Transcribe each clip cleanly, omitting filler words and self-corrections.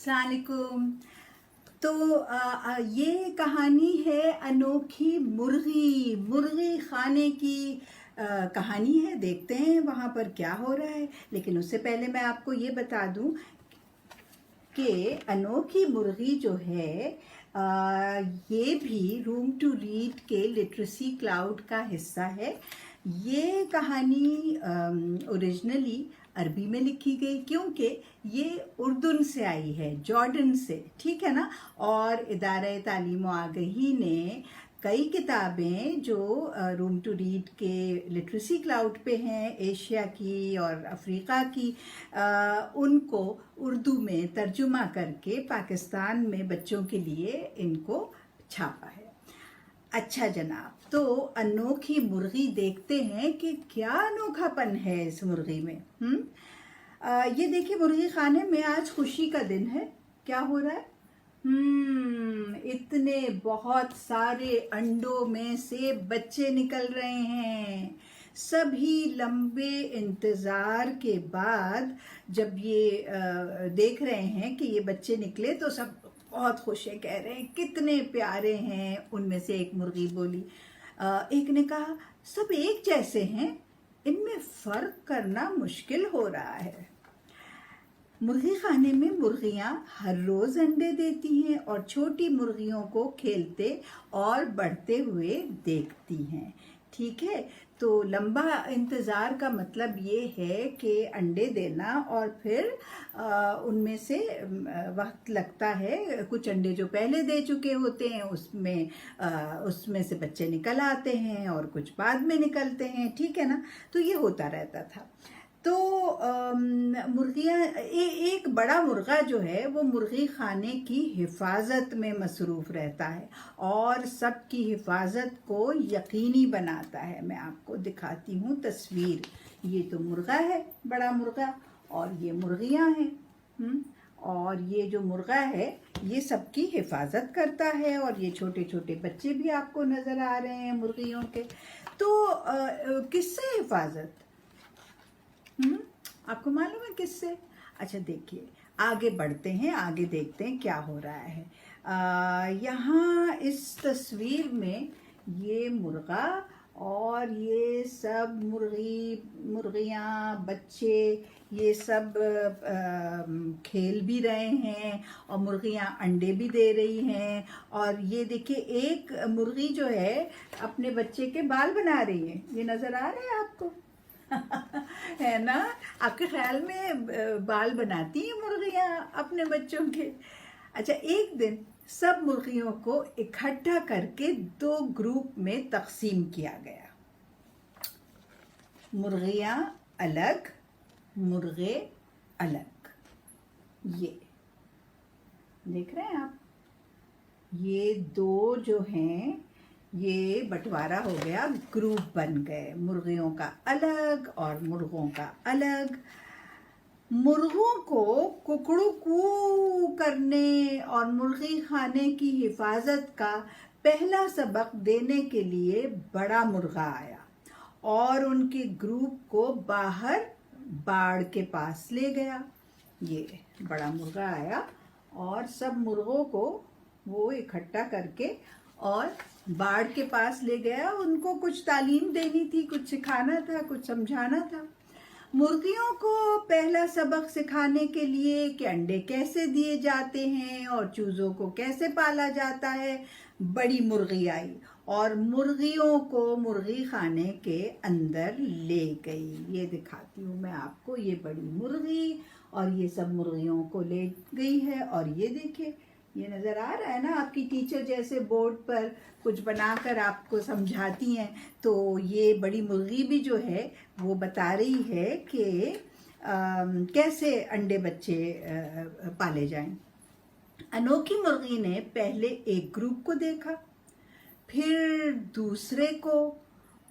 अस्सलाम वालेकुम। तो ये कहानी है अनोखी मुर्गी खाने की कहानी है। देखते हैं वहाँ पर क्या हो रहा है। लेकिन उससे पहले मैं आपको ये बता दूं कि अनोखी मुर्गी जो है ये भी रूम टू रीड के लिटरेसी क्लाउड का हिस्सा है। ये कहानी ओरिजिनली अरबी में लिखी गई, क्योंकि ये उर्दून से आई है, जॉर्डन से, ठीक है ना। और इदारे तालीम व आगही ने कई किताबें जो रूम टू रीड के लिटरेसी क्लाउड पे हैं, एशिया की और अफ्रीका की, उनको उर्दू में तर्जुमा करके पाकिस्तान में बच्चों के लिए इनको छापा है। अच्छा जनाब, तो अनोखी मुर्गी देखते हैं कि क्या अनोखापन है इस मुर्गी में। ये देखिए, मुर्गी खाने में आज खुशी का दिन है। क्या हो रहा है? इतने बहुत सारे अंडों में से बच्चे निकल रहे हैं। सभी लंबे इंतजार के बाद जब ये देख रहे हैं कि ये बच्चे निकले तो सब बहुत खुश है, कह रहे हैं कितने प्यारे हैं। उनमें से एक मुर्गी बोली, एक ने कहा सब एक जैसे हैं, इनमें फर्क करना मुश्किल हो रहा है। मुर्गी खाने में मुर्गियां हर रोज अंडे देती हैं और छोटी मुर्गियों को खेलते और बढ़ते हुए देखती हैं, ठीक है। तो लंबा इंतज़ार का मतलब ये है कि अंडे देना और फिर उनमें से वक्त लगता है। कुछ अंडे जो पहले दे चुके होते हैं उसमें से बच्चे निकल आते हैं और कुछ बाद में निकलते हैं, ठीक है ना। तो ये होता रहता था। तो मुर्गियाँ, एक बड़ा मुर्गा जो है वो मुर्गी खाने की हिफाजत में मसरूफ़ रहता है और सबकी हिफाजत को यकीनी बनाता है। मैं आपको दिखाती हूँ तस्वीर। ये तो मुर्गा है, बड़ा मुर्गा, और ये मुर्गियाँ हैं। और ये जो मुर्गा है ये सबकी हिफाजत करता है, और ये छोटे छोटे बच्चे भी आपको नज़र आ रहे हैं मुर्गियों के। तो किससे हिफाजत? आपको मालूम है किससे? अच्छा देखिए, आगे बढ़ते हैं, आगे देखते हैं क्या हो रहा है। यहाँ इस तस्वीर में ये मुर्गा और ये सब मुर्गियाँ, बच्चे, ये सब खेल भी रहे हैं और मुर्गियाँ अंडे भी दे रही हैं। और ये देखिए, एक मुर्गी जो है अपने बच्चे के बाल बना रही है। ये नज़र आ रहा है आपको? है ना? आपके ख्याल में बाल बनाती हैं मुर्गियाँ अपने बच्चों के? अच्छा, एक दिन सब मुर्गियों को इकट्ठा करके 2 ग्रुप में तकसीम किया गया। मुर्गियाँ अलग, मुर्गे अलग। ये देख रहे हैं आप? ये 2 जो हैं ये बंटवारा हो गया, ग्रुप बन गए, मुर्गियों का अलग और मुर्गों का अलग। मुर्गों को कुकड़ू कू करने और मुर्गी खाने की हिफाजत का पहला सबक देने के लिए बड़ा मुर्गा आया और उनके ग्रुप को बाहर बाड़ के पास ले गया। ये बड़ा मुर्गा आया और सब मुर्गों को वो इकट्ठा करके और बाड़ के पास ले गया। उनको कुछ तालीम देनी थी, कुछ सिखाना था, कुछ समझाना था। मुर्गियों को पहला सबक सिखाने के लिए कि अंडे कैसे दिए जाते हैं और चूज़ों को कैसे पाला जाता है, बड़ी मुर्गी आई और मुर्गियों को मुर्गी खाने के अंदर ले गई। ये दिखाती हूँ मैं आपको, ये बड़ी मुर्गी और ये सब मुर्गियों को ले गई है। और ये देखिए, ये नज़र आ रहा है ना, आपकी टीचर जैसे बोर्ड पर कुछ बनाकर आपको समझाती हैं। तो ये बड़ी मुर्गी भी जो है वो बता रही है कि कैसे अंडे बच्चे पाले जाएं। अनोखी मुर्गी ने पहले एक ग्रुप को देखा, फिर दूसरे को,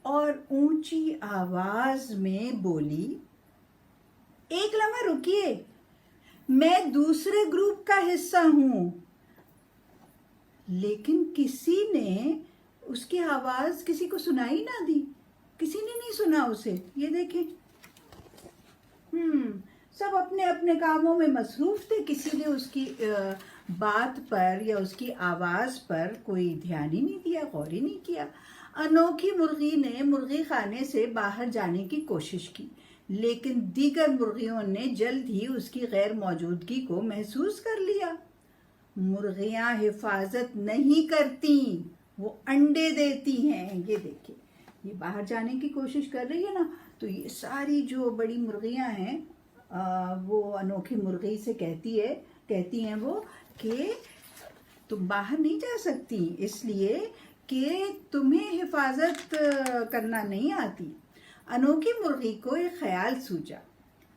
और ऊंची आवाज में बोली, एक लम्हा रुकिए, मैं दूसरे ग्रुप का हिस्सा हूं। लेकिन किसी ने उसकी आवाज किसी को सुनाई ना दी, किसी ने नहीं सुना उसे। ये देखें, सब अपने अपने कामों में मसरूफ थे, किसी ने उसकी बात पर या उसकी आवाज़ पर कोई ध्यान ही नहीं दिया, गौर ही नहीं किया। अनोखी मुर्गी ने मुर्गी खाने से बाहर जाने की कोशिश की, लेकिन दीगर मुर्गियों ने जल्द ही उसकी गैर मौजूदगी को महसूस कर लिया। मुर्गियां हिफाजत नहीं करती, वो अंडे देती हैं। ये देखिए, ये बाहर जाने की कोशिश कर रही है ना, तो ये सारी जो बड़ी मुर्गियां हैं वो अनोखी मुर्गी से कहती हैं वो कि तुम बाहर नहीं जा सकती, इसलिए कि तुम्हें हिफाजत करना नहीं आती। अनोखी मुर्गी को एक ख्याल सूझा,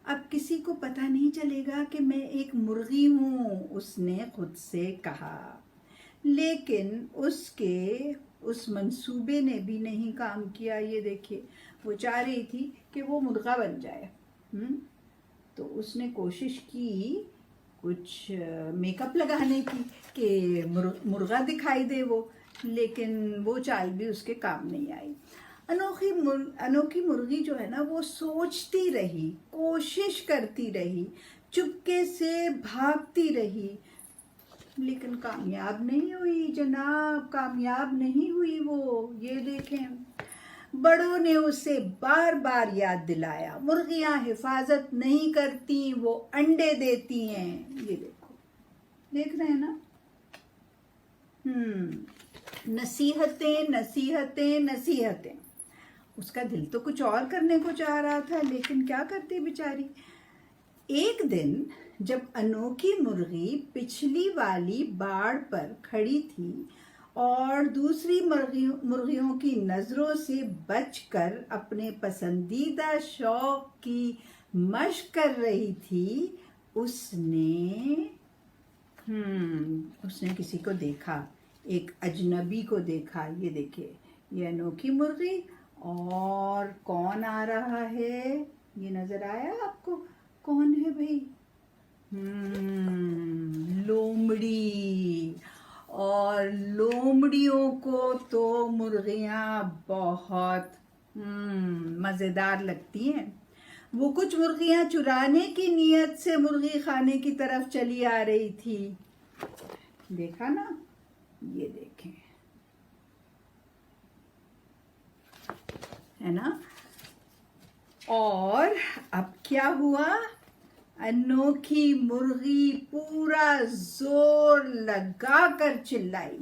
अब किसी को पता नहीं चलेगा कि मैं एक मुर्गी हूँ, उसने खुद से कहा। लेकिन उसके उस मंसूबे ने भी नहीं काम किया। ये देखिए, वो चाह रही थी कि वो मुर्गा बन जाए। तो उसने कोशिश की कुछ मेकअप लगाने की कि मुर्गा दिखाई दे वो, लेकिन वो चाल भी उसके काम नहीं आई। अनोखी मुर्गी जो है ना, वो सोचती रही, कोशिश करती रही, चुपके से भागती रही, लेकिन कामयाब नहीं हुई जनाब, कामयाब नहीं हुई वो। ये देखें, बड़ों ने उसे बार बार याद दिलाया, मुर्गियां हिफाजत नहीं करती, वो अंडे देती हैं। ये देखो, देख रहे हैं ना। नसीहतें नसीहतें नसीहतें। उसका दिल तो कुछ और करने को चाह रहा था, लेकिन क्या करती बेचारी। एक दिन जब अनोखी मुर्गी पिछली वाली बाड़ पर खड़ी थी और दूसरी मुर्गियों की नजरों से बचकर अपने पसंदीदा शौक की मशक कर रही थी, उसने किसी को देखा, एक अजनबी को देखा। ये देखिए, ये अनोखी मुर्गी, और कौन आ रहा है, ये नजर आया आपको? कौन है भाई? लोमड़ी। और लोमड़ियों को तो मुर्गियां बहुत मजेदार लगती हैं। वो कुछ मुर्गियां चुराने की नीयत से मुर्गी खाने की तरफ चली आ रही थी। देखा ना, ये देखें, है ना। और अब क्या हुआ, अनोखी मुर्गी पूरा जोर लगाकर चिल्लाई।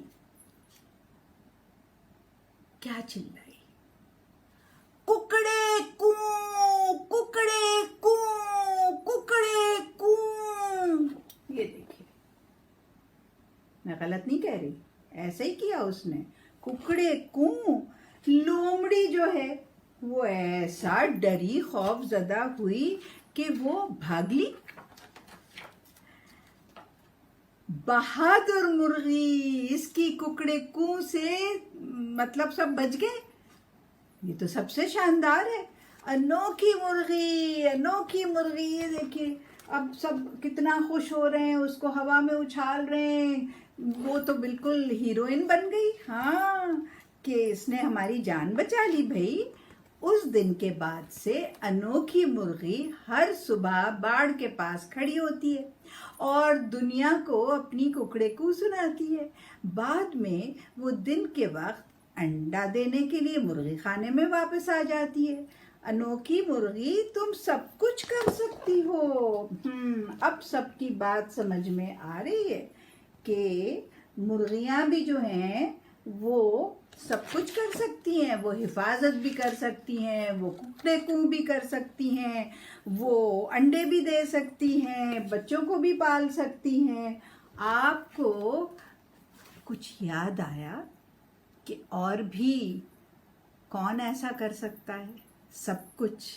क्या चिल्लाई? कुकड़े कू, कुकड़े कू, कुकड़े कू। ये देखिए, मैं गलत नहीं कह रही, ऐसे ही किया उसने, कुकड़े कू। लोमड़ी जो है वो ऐसा डरी खौफजदा हुई कि वो भागली। बहादुर मुर्गी, इसकी कुकड़े कू से मतलब सब बच गए। ये तो सबसे शानदार है। अनोखी मुर्गी, अनोखी मुर्गी। ये देखिए, अब सब कितना खुश हो रहे हैं, उसको हवा में उछाल रहे हैं। वो तो बिल्कुल हीरोइन बन गई। हाँ, कि इसने हमारी जान बचा ली भाई। उस दिन के बाद से अनोखी मुर्गी हर सुबह बाड़ के पास खड़ी होती है और दुनिया को अपनी कुकड़े को सुनाती है। बाद में वो दिन के वक्त अंडा देने के लिए मुर्गी खाने में वापस आ जाती है। अनोखी मुर्गी, तुम सब कुछ कर सकती हो। अब सबकी बात समझ में आ रही है कि मुर्गियां भी जो हैं वो सब कुछ कर सकती हैं। वो हिफाजत भी कर सकती हैं, वो कुकड़े कू भी कर सकती हैं, वो अंडे भी दे सकती हैं, बच्चों को भी पाल सकती हैं। आपको कुछ याद आया कि और भी कौन ऐसा कर सकता है सब कुछ?